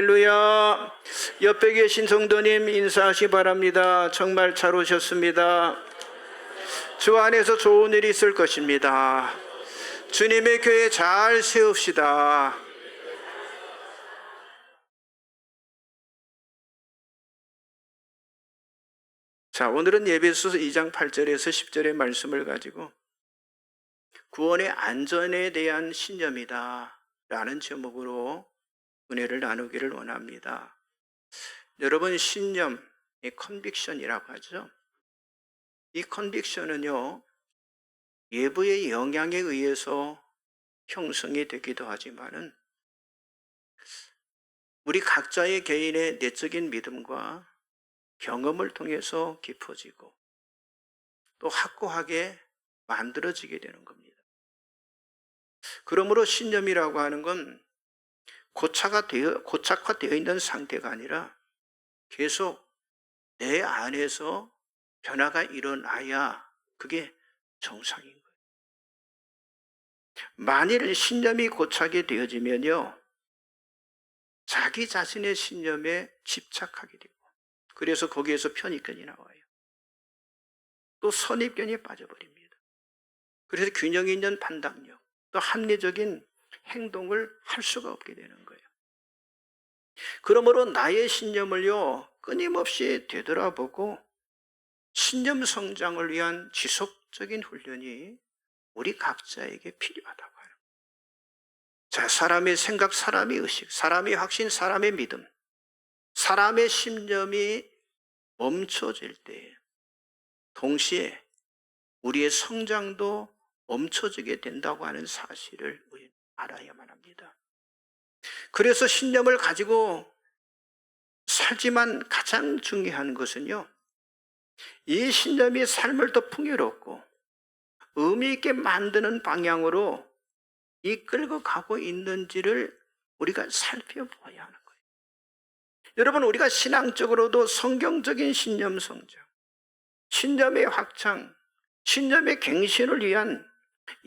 할렐루야. 옆에 계신 성도님 인사하시 바랍니다. 정말 잘 오셨습니다. 주 안에서 좋은 일이 있을 것입니다. 주님의 교회 잘 세웁시다. 자, 오늘은 예배소서 2장 8절에서 10절의 말씀을 가지고 구원의 안전에 대한 신념이다 라는 제목으로 은혜를 나누기를 원합니다. 여러분, 신념, 이 컨빅션이라고 하죠. 이 컨빅션은요, 외부의 영향에 의해서 형성이 되기도 하지만은 우리 각자의 개인의 내적인 믿음과 경험을 통해서 깊어지고 또 확고하게 만들어지게 되는 겁니다. 그러므로 신념이라고 하는 건 고착화되어 있는 상태가 아니라 계속 내 안에서 변화가 일어나야 그게 정상인 거예요. 만일 신념이 고착이 되어지면요, 자기 자신의 신념에 집착하게 되고, 그래서 거기에서 편익견이 나와요. 또 선입견이 빠져버립니다. 그래서 균형 있는 판단력, 또 합리적인 행동을 할 수가 없게 되는 거예요. 그러므로 나의 신념을요, 끊임없이 되돌아보고 신념 성장을 위한 지속적인 훈련이 우리 각자에게 필요하다고 해요. 자, 사람의 생각, 사람의 의식, 사람의 확신, 사람의 믿음, 사람의 신념이 멈춰질 때 동시에 우리의 성장도 멈춰지게 된다고 하는 사실을 우리는 알아야만 합니다. 그래서 신념을 가지고 살지만 가장 중요한 것은요, 이 신념이 삶을 더 풍요롭고 의미 있게 만드는 방향으로 이끌고 가고 있는지를 우리가 살펴보아야 하는 거예요. 여러분, 우리가 신앙적으로도 성경적인 신념 성장, 신념의 확장, 신념의 갱신을 위한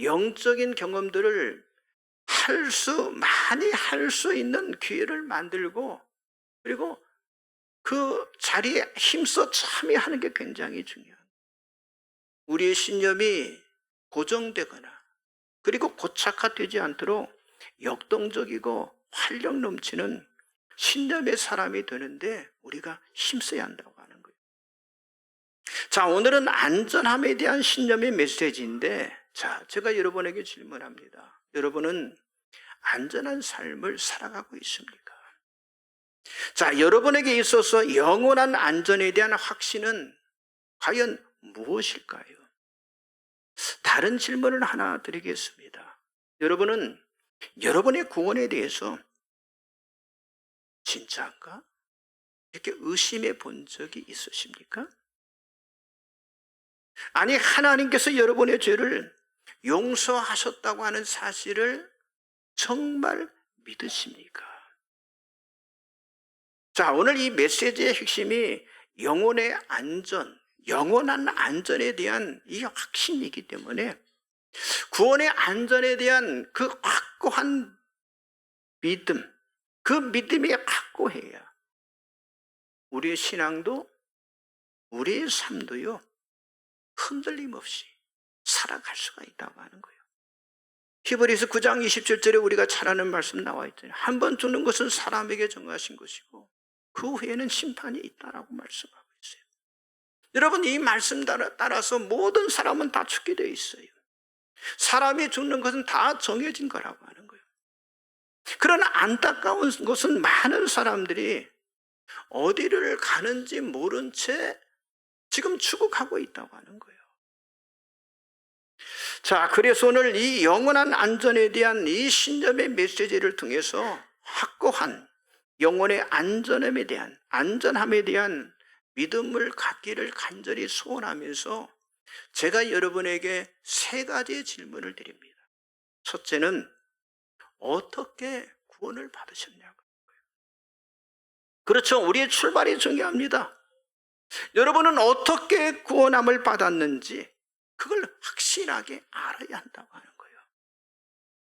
영적인 경험들을 많이 할 수 있는 기회를 만들고, 그리고 그 자리에 힘써 참여하는 게 굉장히 중요합니다. 우리의 신념이 고정되거나 그리고 고착화되지 않도록 역동적이고 활력 넘치는 신념의 사람이 되는데 우리가 힘써야 한다고 하는 거예요. 자, 오늘은 안전함에 대한 신념의 메시지인데, 자, 제가 여러분에게 질문합니다. 여러분은 안전한 삶을 살아가고 있습니까? 자, 여러분에게 있어서 영원한 안전에 대한 확신은 과연 무엇일까요? 다른 질문을 하나 드리겠습니다. 여러분은 여러분의 구원에 대해서 진짜인가? 이렇게 의심해 본 적이 있으십니까? 아니, 하나님께서 여러분의 죄를 용서하셨다고 하는 사실을 정말 믿으십니까? 자, 오늘 이 메시지의 핵심이 영혼의 안전, 영원한 안전에 대한 이 확신이기 때문에 구원의 안전에 대한 그 확고한 믿음, 그 믿음이 확고해야 우리의 신앙도 우리의 삶도요, 흔들림 없이 살아갈 수가 있다고 하는 거예요. 히브리서 9장 27절에 우리가 잘 아는 말씀 나와 있잖아요. 한 번 죽는 것은 사람에게 정하신 것이고 그 후에는 심판이 있다라고 말씀하고 있어요. 여러분, 이 말씀 따라서 모든 사람은 다 죽게 되어 있어요. 사람이 죽는 것은 다 정해진 거라고 하는 거예요. 그러나 안타까운 것은 많은 사람들이 어디를 가는지 모른 채 지금 추국하고 있다고 하는 거예요. 자, 그래서 오늘 이 영원한 안전에 대한 이 신념의 메시지를 통해서 확고한 영혼의 안전함에 대한 믿음을 갖기를 간절히 소원하면서 제가 여러분에게 세 가지 질문을 드립니다. 첫째는 어떻게 구원을 받으셨냐고. 그렇죠. 우리의 출발이 중요합니다. 여러분은 어떻게 구원함을 받았는지 그걸 확실하게 알아야 한다고 하는 거예요.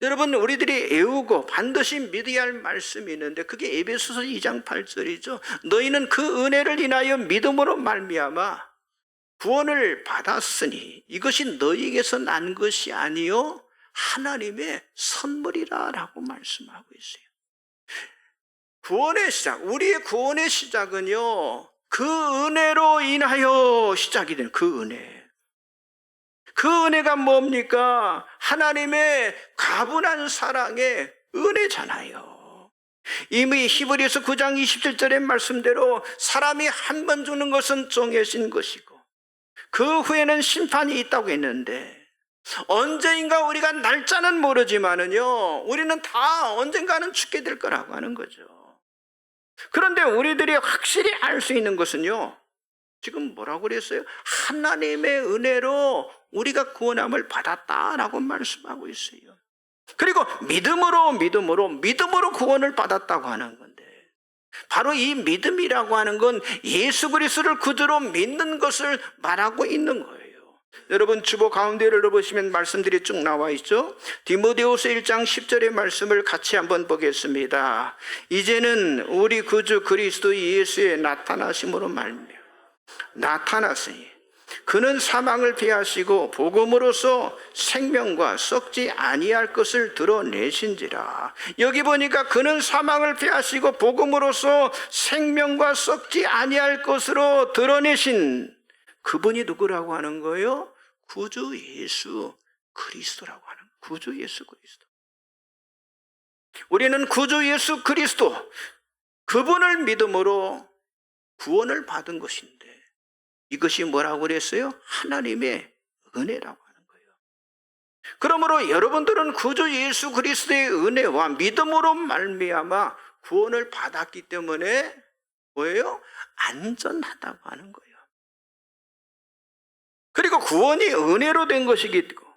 여러분, 우리들이 애우고 반드시 믿어야 할 말씀이 있는데 그게 에베소서 2장 8절이죠. 너희는 그 은혜를 인하여 믿음으로 말미암아 구원을 받았으니 이것이 너희에게서 난 것이 아니요 하나님의 선물이라라고 말씀하고 있어요. 구원의 시작, 우리의 구원의 시작은요, 그 은혜로 인하여 시작이 되는 그 은혜. 그 은혜가 뭡니까? 하나님의 가분한 사랑의 은혜잖아요. 이미 히브리서 9장 27절의 말씀대로 사람이 한 번 주는 것은 정해진 것이고 그 후에는 심판이 있다고 했는데, 언제인가 우리가 날짜는 모르지만은요, 우리는 다 언젠가는 죽게 될 거라고 하는 거죠. 그런데 우리들이 확실히 알 수 있는 것은요, 지금 뭐라고 그랬어요? 하나님의 은혜로 우리가 구원함을 받았다라고 말씀하고 있어요. 그리고 믿음으로 구원을 받았다고 하는 건데, 바로 이 믿음이라고 하는 건 예수 그리스도를 구주로 믿는 것을 말하고 있는 거예요. 여러분, 주보 가운데를 열어보시면 말씀들이 쭉 나와 있죠. 디모데후서 1장 10절의 말씀을 같이 한번 보겠습니다. 이제는 우리 구주 그리스도 예수의 나타나심으로 말미암아 나타났으니 그는 사망을 피하시고 복음으로써 생명과 썩지 아니할 것을 드러내신지라. 여기 보니까 그는 사망을 피하시고 복음으로써 생명과 썩지 아니할 것으로 드러내신 그분이 누구라고 하는 거예요? 구주 예수 그리스도라고 하는, 구주 예수 그리스도. 우리는 구주 예수 그리스도, 그분을 믿음으로 구원을 받은 것인데, 이것이 뭐라고 그랬어요? 하나님의 은혜라고 하는 거예요. 그러므로 여러분들은 구주 예수 그리스도의 은혜와 믿음으로 말미암아 구원을 받았기 때문에 뭐예요? 안전하다고 하는 거예요. 그리고 구원이 은혜로 된 것이기 때문에,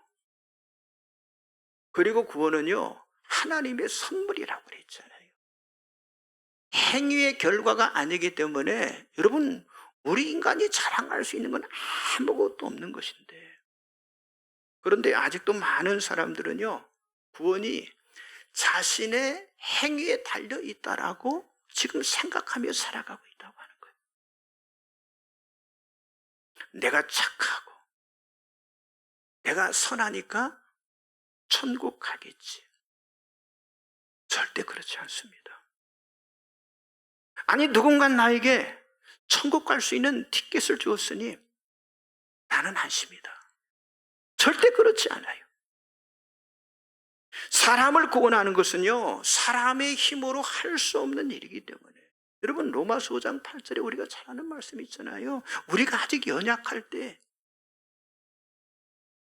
그리고 구원은요, 하나님의 선물이라고 그랬잖아요. 행위의 결과가 아니기 때문에 여러분, 우리 인간이 자랑할 수 있는 건 아무것도 없는 것인데, 그런데 아직도 많은 사람들은요, 구원이 자신의 행위에 달려 있다라고 지금 생각하며 살아가고 있다고 하는 거예요. 내가 착하고 내가 선하니까 천국 가겠지. 절대 그렇지 않습니다. 아니, 누군가 나에게 천국 갈 수 있는 티켓을 주었으니 나는 안심이다. 절대 그렇지 않아요. 사람을 구원하는 것은요, 사람의 힘으로 할 수 없는 일이기 때문에, 여러분, 로마서 5장 8절에 우리가 잘 아는 말씀이 있잖아요. 우리가 아직 연약할 때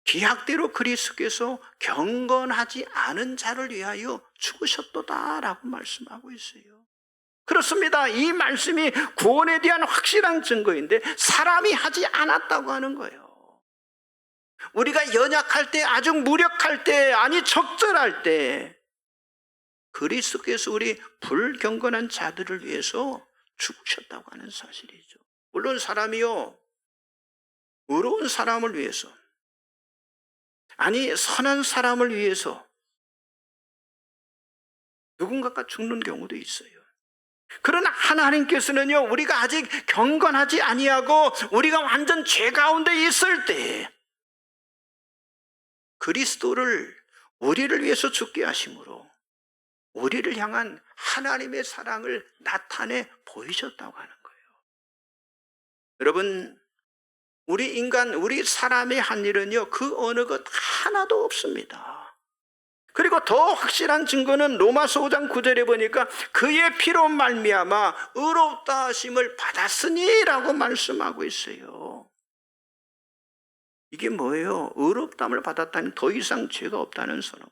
기약대로 그리스도께서 경건하지 않은 자를 위하여 죽으셨도다라고 말씀하고 있어요. 그렇습니다. 이 말씀이 구원에 대한 확실한 증거인데 사람이 하지 않았다고 하는 거예요. 우리가 연약할 때, 아주 무력할 때, 아니 적절할 때 그리스도께서 우리 불경건한 자들을 위해서 죽으셨다고 하는 사실이죠. 물론 사람이요, 의로운 사람을 위해서, 아니 선한 사람을 위해서 누군가가 죽는 경우도 있어요. 그러나 하나님께서는요, 우리가 아직 경건하지 아니하고 우리가 완전 죄 가운데 있을 때 그리스도를 우리를 위해서 죽게 하심으로 우리를 향한 하나님의 사랑을 나타내 보이셨다고 하는 거예요. 여러분, 우리 인간, 우리 사람의 한 일은요, 그 어느 것 하나도 없습니다. 그리고 더 확실한 증거는 로마서 5장 9절에 보니까 그의 피로 말미암아 의롭다 하심을 받았으니 라고 말씀하고 있어요. 이게 뭐예요? 의롭다함을 받았다니 더 이상 죄가 없다는 선언.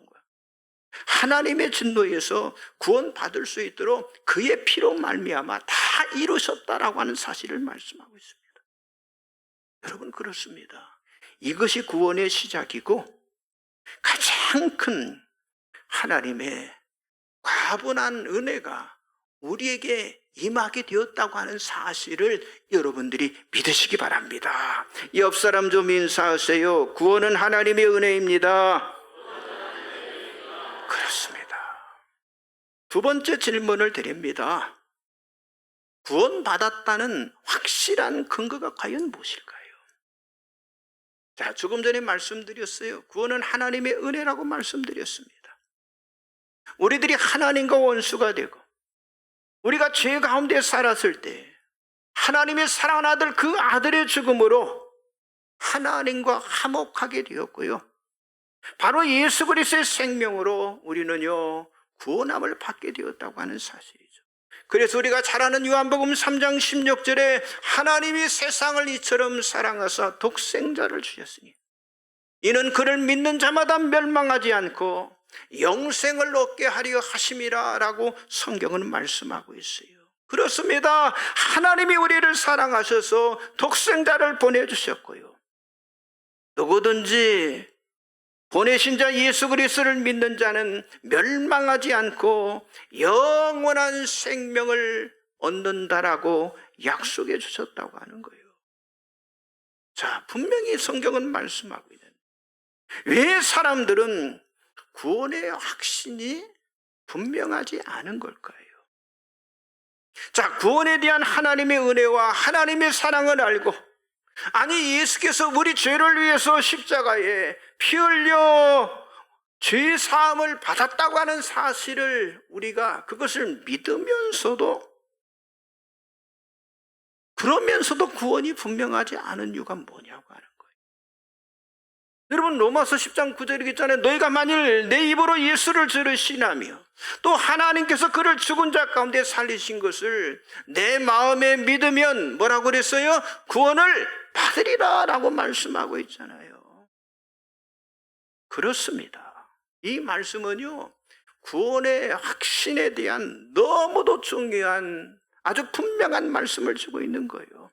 하나님의 진노에서 구원받을 수 있도록 그의 피로 말미암아 다 이루셨다라고 하는 사실을 말씀하고 있습니다. 여러분, 그렇습니다. 이것이 구원의 시작이고 가장 큰 하나님의 과분한 은혜가 우리에게 임하게 되었다고 하는 사실을 여러분들이 믿으시기 바랍니다. 옆 사람 좀 인사하세요. 구원은 하나님의 은혜입니다. 그렇습니다. 두 번째 질문을 드립니다. 구원받았다는 확실한 근거가 과연 무엇일까요? 자, 조금 전에 말씀드렸어요. 구원은 하나님의 은혜라고 말씀드렸습니다. 우리들이 하나님과 원수가 되고 우리가 죄 가운데 살았을 때 하나님의 사랑하는 아들, 그 아들의 죽음으로 하나님과 화목하게 되었고요. 바로 예수 그리스도의 생명으로 우리는요 구원함을 받게 되었다고 하는 사실이죠. 그래서 우리가 잘 아는 요한복음 3장 16절에 하나님이 세상을 이처럼 사랑하사 독생자를 주셨으니 이는 그를 믿는 자마다 멸망하지 않고 영생을 얻게 하려 하심이라 라고 성경은 말씀하고 있어요. 그렇습니다. 하나님이 우리를 사랑하셔서 독생자를 보내주셨고요. 누구든지 보내신 자 예수 그리스도를 믿는 자는 멸망하지 않고 영원한 생명을 얻는다라고 약속해 주셨다고 하는 거예요. 자, 분명히 성경은 말씀하고 있는, 왜 사람들은 구원의 확신이 분명하지 않은 걸까요? 자, 구원에 대한 하나님의 은혜와 하나님의 사랑을 알고, 아니 예수께서 우리 죄를 위해서 십자가에 피 흘려 죄 사함을 받았다고 하는 사실을 우리가 그것을 믿으면서도, 그러면서도 구원이 분명하지 않은 이유가 뭐냐고 하는 거예요. 여러분, 로마서 10장 9절에 있잖아요. 너희가 만일 내 입으로 예수를 들으시나며 또 하나님께서 그를 죽은 자 가운데 살리신 것을 내 마음에 믿으면 뭐라고 그랬어요? 구원을 받으리라 라고 말씀하고 있잖아요. 그렇습니다. 이 말씀은요 구원의 확신에 대한 너무도 중요한 아주 분명한 말씀을 주고 있는 거예요.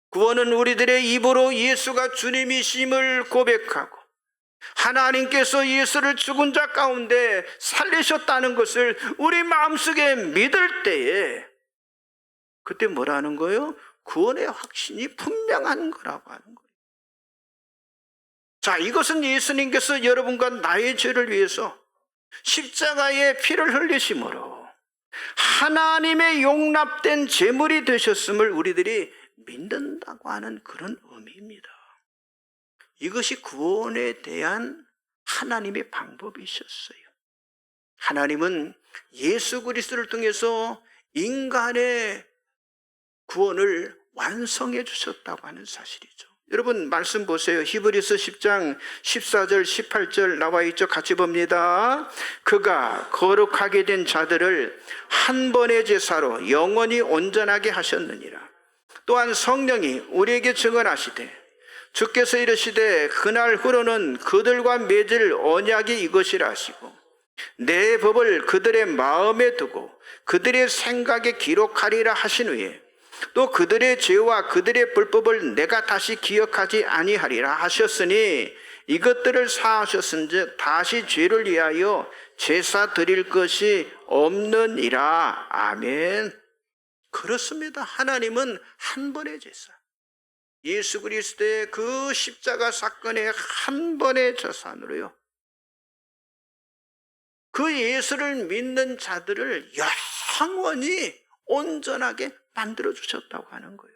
구원은 우리들의 입으로 예수가 주님이심을 고백하고 하나님께서 예수를 죽은 자 가운데 살리셨다는 것을 우리 마음속에 믿을 때에 그때 뭐라는 거예요? 구원의 확신이 분명한 거라고 하는 거예요. 자, 이것은 예수님께서 여러분과 나의 죄를 위해서 십자가에 피를 흘리심으로 하나님의 용납된 제물이 되셨음을 우리들이 믿는다고 하는 그런 의미입니다. 이것이 구원에 대한 하나님의 방법이셨어요. 하나님은 예수 그리스도를 통해서 인간의 구원을 완성해 주셨다고 하는 사실이죠. 여러분 말씀 보세요. 히브리서 10장 14절 18절 나와 있죠. 같이 봅니다. 그가 거룩하게 된 자들을 한 번의 제사로 영원히 온전하게 하셨느니라. 또한 성령이 우리에게 증언하시되 주께서 이르시되 그날 후로는 그들과 맺을 언약이 이것이라 하시고 내 법을 그들의 마음에 두고 그들의 생각에 기록하리라 하신 후에 또 그들의 죄와 그들의 불법을 내가 다시 기억하지 아니하리라 하셨으니 이것들을 사하셨은즉 다시 죄를 위하여 제사 드릴 것이 없느니라. 아멘. 그렇습니다. 하나님은 한 번의 제사, 예수 그리스도의 그 십자가 사건의 한 번의 제사로요 그 예수를 믿는 자들을 영원히 온전하게 만들어 주셨다고 하는 거예요.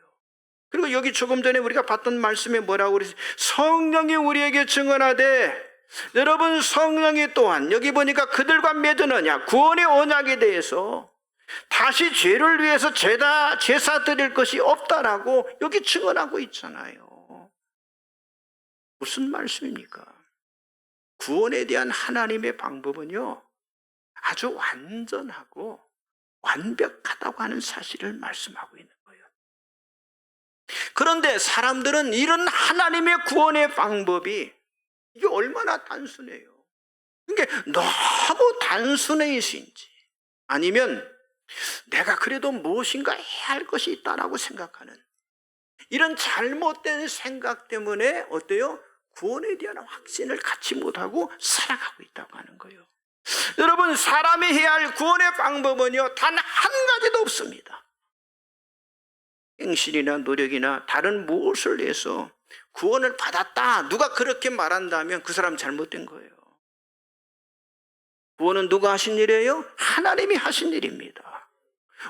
그리고 여기 조금 전에 우리가 봤던 말씀에 뭐라고 그랬어요? 성령이 우리에게 증언하되, 여러분 성령이 또한 여기 보니까 그들과 맺은 언약, 구원의 언약에 대해서 다시 죄를 위해서 제사 드릴 것이 없다라고 여기 증언하고 있잖아요. 무슨 말씀입니까? 구원에 대한 하나님의 방법은요 아주 완전하고 완벽하다고 하는 사실을 말씀하고 있는 거예요. 그런데 사람들은 이런 하나님의 구원의 방법이 이게 얼마나 단순해요. 이게 너무 단순해이신지 아니면 내가 그래도 무엇인가 해야 할 것이 있다라고 생각하는 이런 잘못된 생각 때문에 어때요? 구원에 대한 확신을 갖지 못하고 살아가고 있다고 하는 거예요. 여러분, 사람이 해야 할 구원의 방법은요 단 한 가지도 없습니다. 행실이나 노력이나 다른 무엇을 해서 구원을 받았다 누가 그렇게 말한다면 그 사람 잘못된 거예요. 구원은 누가 하신 일이에요? 하나님이 하신 일입니다.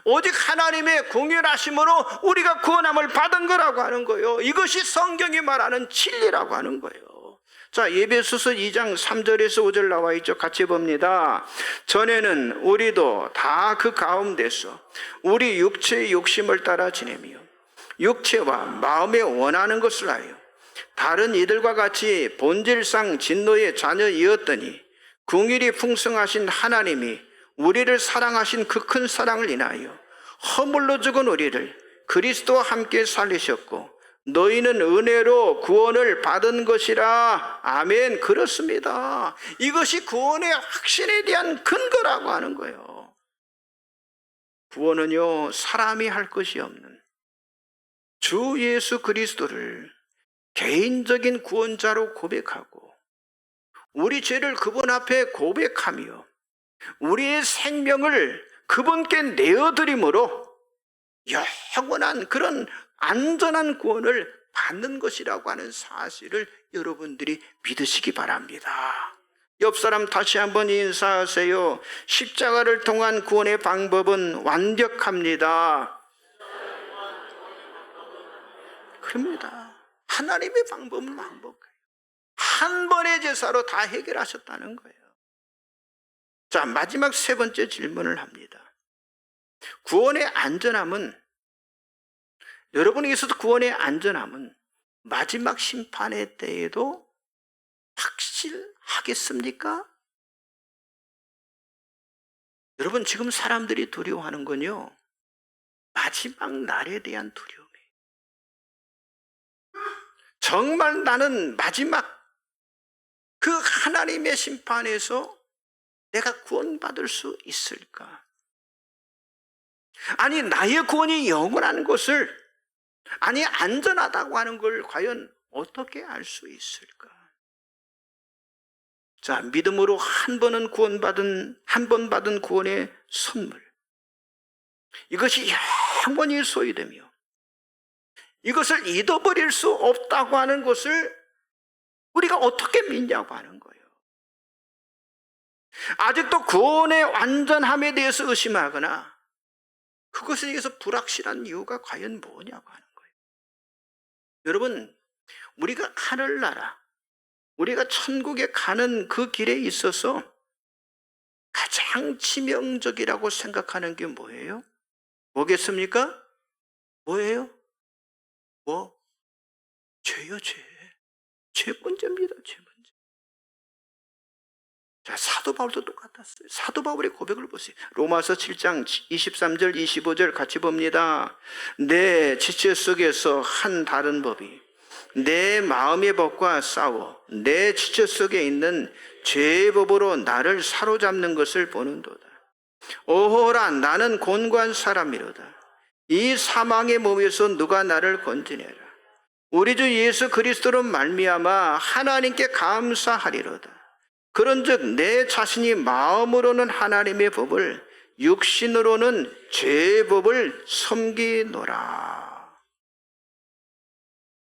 오직 하나님의 공연하심으로 우리가 구원함을 받은 거라고 하는 거예요. 이것이 성경이 말하는 진리라고 하는 거예요. 자, 에베소서 2장 3절에서 5절 나와 있죠. 같이 봅니다. 전에는 우리도 다 그 가운데서 우리 육체의 욕심을 따라 지내며 육체와 마음에 원하는 것을 하여 다른 이들과 같이 본질상 진노의 자녀이었더니 긍휼이 풍성하신 하나님이 우리를 사랑하신 그 큰 사랑을 인하여 허물로 죽은 우리를 그리스도와 함께 살리셨고 너희는 은혜로 구원을 받은 것이라. 아멘. 그렇습니다. 이것이 구원의 확신에 대한 근거라고 하는 거예요. 구원은요, 사람이 할 것이 없는 주 예수 그리스도를 개인적인 구원자로 고백하고 우리 죄를 그분 앞에 고백하며 우리의 생명을 그분께 내어드림으로 영원한 그런 안전한 구원을 받는 것이라고 하는 사실을 여러분들이 믿으시기 바랍니다. 옆 사람 다시 한번 인사하세요. 십자가를 통한 구원의 방법은 완벽합니다. 그럽니다. 하나님의 방법은 완벽해요. 한 번의 제사로 다 해결하셨다는 거예요. 자, 마지막 세 번째 질문을 합니다. 구원의 안전함은, 여러분에게서도 구원의 안전함은 마지막 심판의 때에도 확실하겠습니까? 여러분, 지금 사람들이 두려워하는 건요, 마지막 날에 대한 두려움이에요. 정말 나는 마지막 그 하나님의 심판에서 내가 구원받을 수 있을까? 아니, 나의 구원이 영원한 것을, 아니, 안전하다고 하는 걸 과연 어떻게 알 수 있을까? 자, 믿음으로 한 번 받은 구원의 선물. 이것이 영원히 소유되며 이것을 잊어버릴 수 없다고 하는 것을 우리가 어떻게 믿냐고 하는 거예요. 아직도 구원의 완전함에 대해서 의심하거나 그것에 대해서 불확실한 이유가 과연 뭐냐고 하는 거예요. 여러분, 우리가 하늘나라, 우리가 천국에 가는 그 길에 있어서 가장 치명적이라고 생각하는 게 뭐예요? 뭐겠습니까? 뭐예요? 죄요, 죄. 죄 번째입니다, 죄 번째. 자, 사도 바울도 똑같았어요. 사도 바울의 고백을 보세요. 로마서 7장 23절, 25절 같이 봅니다. 내 지체 속에서 한 다른 법이 내 마음의 법과 싸워 내 지체 속에 있는 죄의 법으로 나를 사로잡는 것을 보는도다. 오호라, 나는 곤고한 사람이로다. 이 사망의 몸에서 누가 나를 건지내라. 우리 주 예수 그리스도로 말미암아 하나님께 감사하리로다. 그런즉 내 자신이 마음으로는 하나님의 법을, 육신으로는 죄의 법을 섬기노라.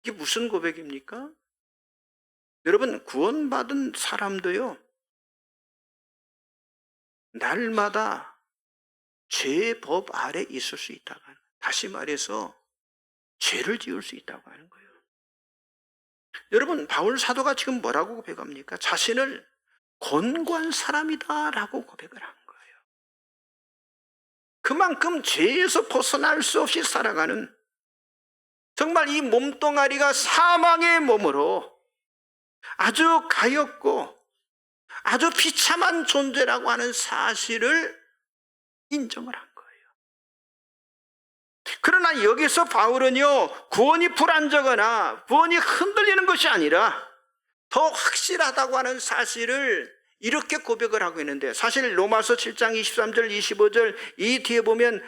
이게 무슨 고백입니까? 여러분, 구원받은 사람도요, 날마다 죄의 법 아래 있을 수 있다고 하는, 다시 말해서 죄를 지을 수 있다고 하는 거예요. 여러분, 바울 사도가 지금 뭐라고 고백합니까? 자신을 곤고한 사람이다라고 고백을 한 거예요. 그만큼 죄에서 벗어날 수 없이 살아가는, 정말 이 몸뚱아리가 사망의 몸으로 아주 가엾고 아주 비참한 존재라고 하는 사실을 인정을 한 거예요. 그러나 여기서 바울은요, 구원이 불안정하거나 구원이 흔들리는 것이 아니라 더 확실하다고 하는 사실을 이렇게 고백을 하고 있는데, 사실 로마서 7장 23절 25절 이 뒤에 보면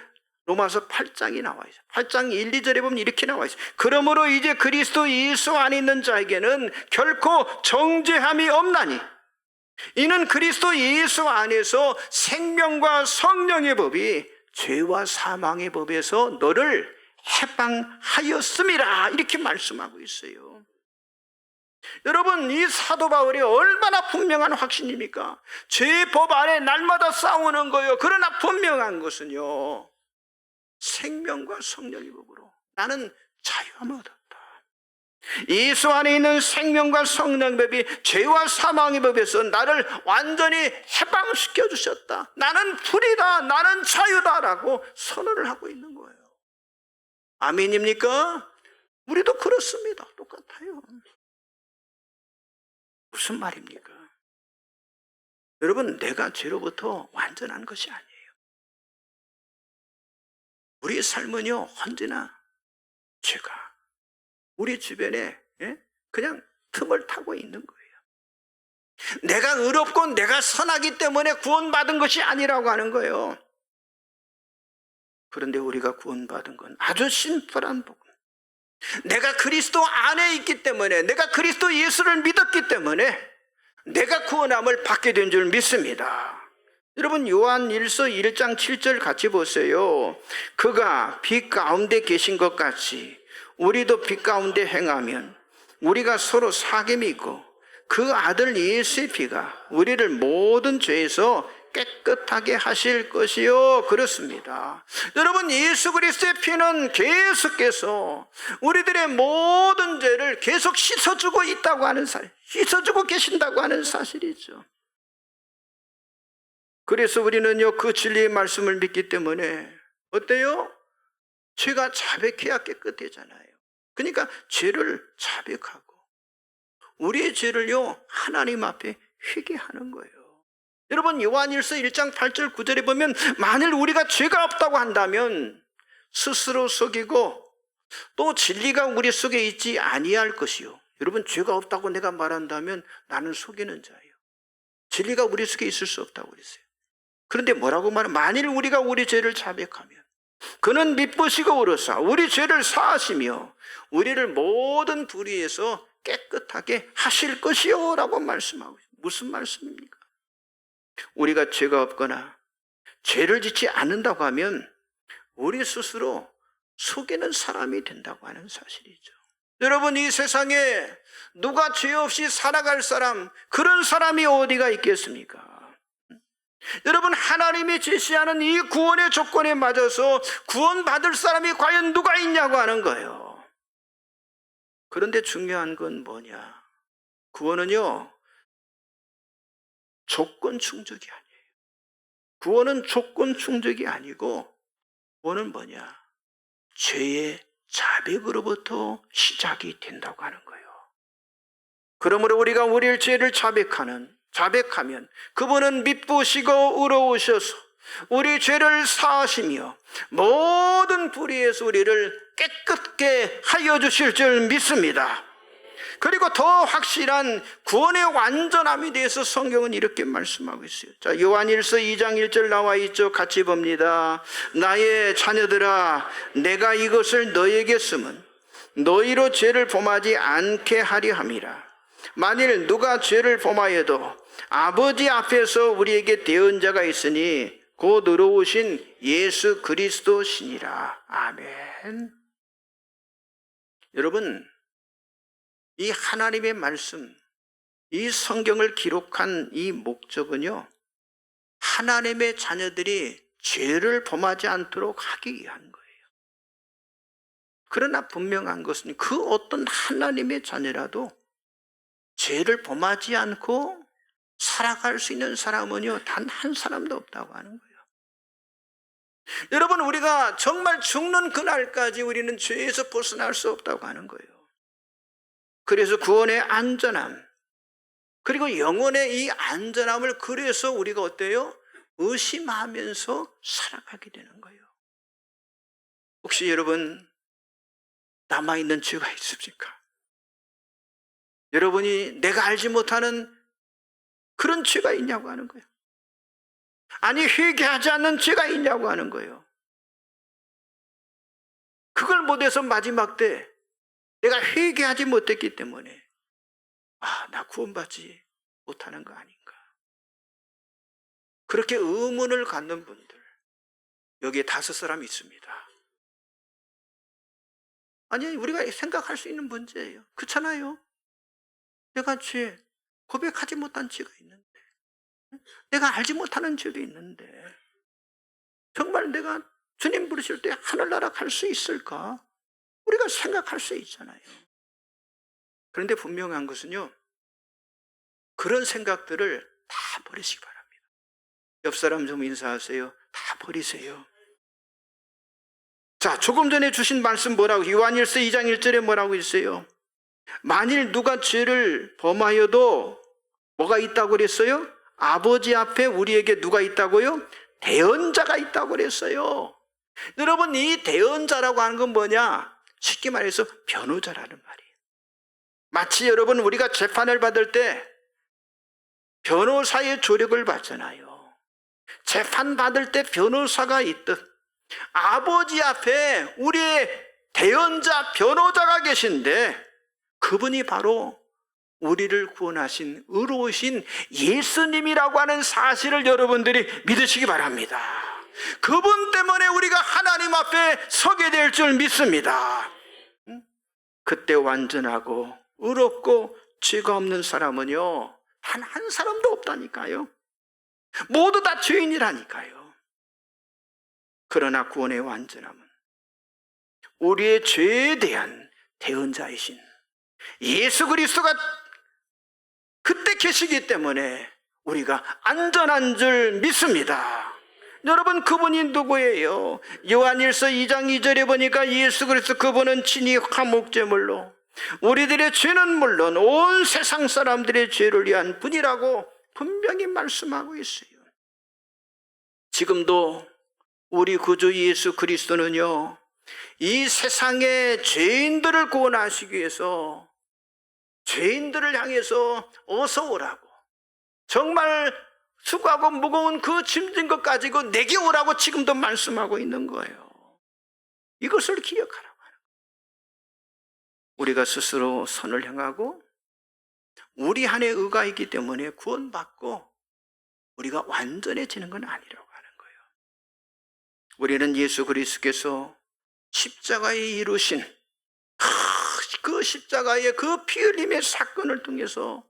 로마서 8장이 나와 있어요. 8장 1, 2절에 보면 이렇게 나와 있어요. 그러므로 이제 그리스도 예수 안에 있는 자에게는 결코 정죄함이 없나니 이는 그리스도 예수 안에서 생명과 성령의 법이 죄와 사망의 법에서 너를 해방하였음이라, 이렇게 말씀하고 있어요. 여러분, 이 사도 바울이 얼마나 분명한 확신입니까? 죄의 법 아래 날마다 싸우는 거예요. 그러나 분명한 것은요, 생명과 성령의 법으로 나는 자유함을 얻었다. 예수 안에 있는 생명과 성령의 법이 죄와 사망의 법에서 나를 완전히 해방시켜 주셨다. 나는 풀이다, 나는 자유다라고 선언을 하고 있는 거예요. 아멘입니까? 우리도 그렇습니다. 똑같아요. 무슨 말입니까? 여러분, 내가 죄로부터 완전한 것이 아니에요. 우리의 삶은요, 언제나 죄가 우리 주변에 그냥 틈을 타고 있는 거예요. 내가 의롭고 내가 선하기 때문에 구원받은 것이 아니라고 하는 거예요. 그런데 우리가 구원받은 건 아주 심플한 복음. 내가 그리스도 안에 있기 때문에, 내가 그리스도 예수를 믿었기 때문에 내가 구원함을 받게 된 줄 믿습니다. 여러분, 요한 1서 1장 7절 같이 보세요. 그가 빛 가운데 계신 것 같이 우리도 빛 가운데 행하면 우리가 서로 사귐이 있고 그 아들 예수의 피가 우리를 모든 죄에서 깨끗하게 하실 것이요. 그렇습니다. 여러분, 예수 그리스도의 피는 계속해서 우리들의 모든 죄를 계속 씻어주고 있다고 하는 사실, 씻어주고 계신다고 하는 사실이죠. 그래서 우리는요, 그 진리의 말씀을 믿기 때문에 어때요? 죄가 자백해야 깨끗해잖아요. 그러니까 죄를 자백하고 우리의 죄를요, 하나님 앞에 회개하는 거예요. 여러분, 요한일서 1장 8절 9절에 보면 만일 우리가 죄가 없다고 한다면 스스로 속이고 또 진리가 우리 속에 있지 아니할 것이요. 여러분, 죄가 없다고 내가 말한다면 나는 속이는 자예요. 진리가 우리 속에 있을 수 없다고 그랬어요. 그런데 뭐라고 말하면 만일 우리가 우리 죄를 자백하면 그는 미쁘시고 의로사 우리 죄를 사하시며 우리를 모든 불의에서 깨끗하게 하실 것이요 라고 말씀하고 있어요. 무슨 말씀입니까? 우리가 죄가 없거나 죄를 짓지 않는다고 하면 우리 스스로 속이는 사람이 된다고 하는 사실이죠. 여러분, 이 세상에 누가 죄 없이 살아갈 사람, 그런 사람이 어디가 있겠습니까? 여러분, 하나님이 제시하는 이 구원의 조건에 맞아서 구원받을 사람이 과연 누가 있냐고 하는 거예요. 그런데 중요한 건 뭐냐? 구원은요, 조건 충족이 아니에요. 구원은 조건 충족이 아니고 구원은 뭐냐? 죄의 자백으로부터 시작이 된다고 하는 거예요. 그러므로 우리가 우리의 죄를 자백하면 그분은 미쁘시고 의로우셔서 우리 죄를 사하시며 모든 불의에서 우리를 깨끗게 하여 주실 줄 믿습니다. 그리고 더 확실한 구원의 완전함에 대해서 성경은 이렇게 말씀하고 있어요. 자, 요한일서 2장 1절 나와 있죠. 같이 봅니다. 나의 자녀들아, 내가 이것을 너에게 쓰면 너희로 죄를 범하지 않게 하려 함이라. 만일 누가 죄를 범하여도 아버지 앞에서 우리에게 대언자가 있으니 곧 의로우신 예수 그리스도시니라. 아멘. 여러분, 이 하나님의 말씀, 이 성경을 기록한 이 목적은요, 하나님의 자녀들이 죄를 범하지 않도록 하기 위한 거예요. 그러나 분명한 것은 그 어떤 하나님의 자녀라도 죄를 범하지 않고 살아갈 수 있는 사람은요, 단 한 사람도 없다고 하는 거예요. 여러분, 우리가 정말 죽는 그날까지 우리는 죄에서 벗어날 수 없다고 하는 거예요. 그래서 구원의 안전함, 그리고 영혼의 이 안전함을 그래서 우리가 어때요? 의심하면서 살아가게 되는 거예요. 혹시 여러분, 남아있는 죄가 있습니까? 여러분이 내가 알지 못하는 그런 죄가 있냐고 하는 거예요. 아니, 회개하지 않는 죄가 있냐고 하는 거예요. 그걸 못해서 마지막 때 내가 회개하지 못했기 때문에 나 구원받지 못하는 거 아닌가. 그렇게 의문을 갖는 분들 여기에 5사람이 있습니다. 아니, 우리가 생각할 수 있는 문제예요. 그렇잖아요. 내가 고백하지 못한 죄가 있는데, 내가 알지 못하는 죄도 있는데, 정말 내가 주님 부르실 때 하늘나라 갈 수 있을까? 우리가 생각할 수 있잖아요. 그런데 분명한 것은요, 그런 생각들을 다 버리시기 바랍니다. 옆 사람 좀 인사하세요. 다 버리세요. 자, 조금 전에 주신 말씀 뭐라고, 요한일서 2장 1절에 뭐라고 있어요? 만일 누가 죄를 범하여도 뭐가 있다고 그랬어요? 아버지 앞에 우리에게 누가 있다고요? 대언자가 있다고 그랬어요. 여러분, 이 대언자라고 하는 건 뭐냐? 쉽게 말해서 변호자라는 말이에요. 마치 여러분, 우리가 재판을 받을 때 변호사의 조력을 받잖아요. 재판 받을 때 변호사가 있듯 아버지 앞에 우리의 대언자, 변호자가 계신데, 그분이 바로 우리를 구원하신 의로우신 예수님이라고 하는 사실을 여러분들이 믿으시기 바랍니다. 그분 때문에 우리가 하나님 앞에 서게 될 줄 믿습니다. 그때 완전하고 의롭고 죄가 없는 사람은요, 한 사람도 없다니까요. 모두 다 죄인이라니까요. 그러나 구원의 완전함은 우리의 죄에 대한 대언자이신 예수 그리스도가 그때 계시기 때문에 우리가 안전한 줄 믿습니다. 여러분, 그분이 누구예요? 요한일서 2장 2절에 보니까 예수 그리스도, 그분은 친히 화목제물로 우리들의 죄는 물론 온 세상 사람들의 죄를 위한 분이라고 분명히 말씀하고 있어요. 지금도 우리 구주 예수 그리스도는요, 이 세상의 죄인들을 구원하시기 위해서 죄인들을 향해서 어서 오라고, 정말 수고하고 무거운 그 짐진 것 가지고 내게 오라고 지금도 말씀하고 있는 거예요. 이것을 기억하라고 하는 거예요. 우리가 스스로 선을 향하고 우리 안에 의가 있기 때문에 구원받고 우리가 완전해지는 건 아니라고 하는 거예요. 우리는 예수 그리스도께서 십자가에 이루신 그 십자가의 그 피 흘림의 사건을 통해서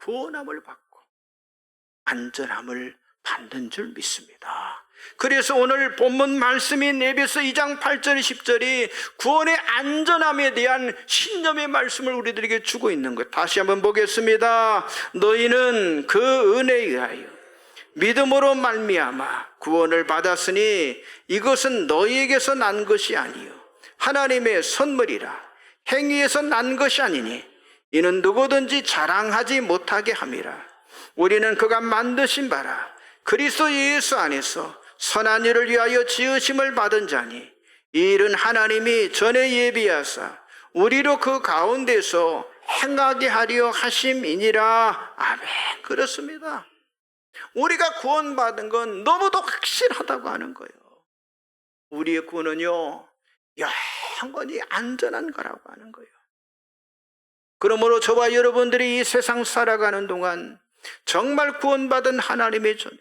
구원함을 받고 안전함을 받는 줄 믿습니다. 그래서 오늘 본문 말씀인 에베소 2장 8절 10절이 구원의 안전함에 대한 신념의 말씀을 우리들에게 주고 있는 것. 다시 한번 보겠습니다. 너희는 그 은혜에 의하여 믿음으로 말미암아 구원을 받았으니 이것은 너희에게서 난 것이 아니요 하나님의 선물이라. 행위에서 난 것이 아니니 이는 누구든지 자랑하지 못하게 함이라. 우리는 그가 만드신 바라 그리스도 예수 안에서 선한 일을 위하여 지으심을 받은 자니 이 일은 하나님이 전에 예비하사 우리로 그 가운데서 행하게 하려 하심이니라. 아멘. 그렇습니다. 우리가 구원받은 건 너무도 확실하다고 하는 거예요. 우리의 구원은요, 영원히 안전한 거라고 하는 거예요. 그러므로 저와 여러분들이 이 세상 살아가는 동안 정말 구원받은 하나님의 자녀,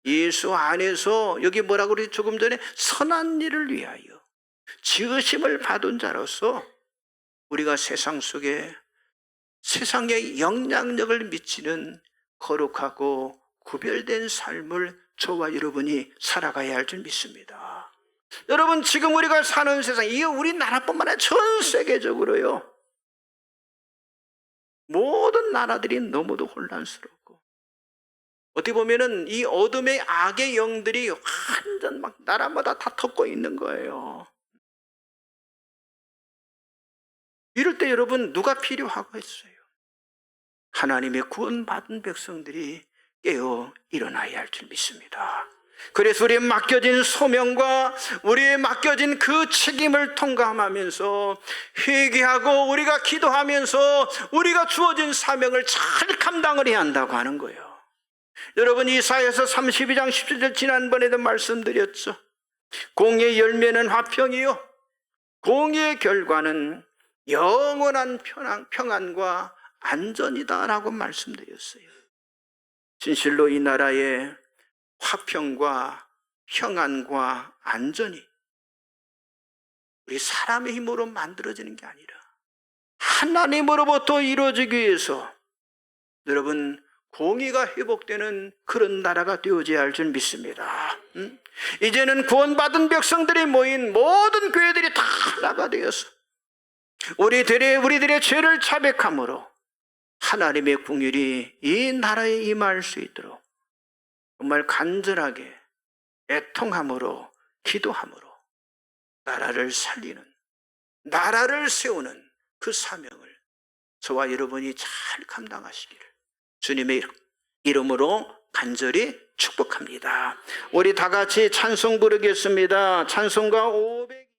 예수 안에서, 여기 뭐라고 그랬지 조금 전에, 선한 일을 위하여 지으심을 받은 자로서 우리가 세상 속에 세상에 영향력을 미치는 거룩하고 구별된 삶을 저와 여러분이 살아가야 할 줄 믿습니다. 여러분, 지금 우리가 사는 세상, 이게 우리나라뿐만 아니라 전 세계적으로요, 모든 나라들이 너무도 혼란스럽고, 어떻게 보면은 이 어둠의 악의 영들이 완전 막 나라마다 다 덮고 있는 거예요. 이럴 때 여러분, 누가 필요하고 했어요? 하나님의 구원받은 백성들이 깨어 일어나야 할 줄 믿습니다. 그래서 우리의 맡겨진 소명과 우리의 맡겨진 그 책임을 통감하면서 회개하고 우리가 기도하면서 우리가 주어진 사명을 잘 감당을 해야 한다고 하는 거예요. 여러분, 이사야서 32장 17절 지난번에도 말씀드렸죠. 공의의 열매는 화평이요 공의의 결과는 영원한 평안과 안전이다라고 말씀드렸어요. 진실로 이 나라에 화평과 평안과 안전이 우리 사람의 힘으로 만들어지는 게 아니라 하나님으로부터 이루어지기 위해서 여러분 공의가 회복되는 그런 나라가 되어져야 할 줄 믿습니다. 이제는 구원받은 백성들이 모인 모든 교회들이 다 하나가 되어서 우리들의 죄를 자백함으로 하나님의 긍휼이 이 나라에 임할 수 있도록 정말 간절하게 애통함으로 기도함으로 나라를 살리는, 나라를 세우는 그 사명을 저와 여러분이 잘 감당하시기를 주님의 이름으로 간절히 축복합니다. 우리 다 같이 찬송 부르겠습니다. 찬송가 500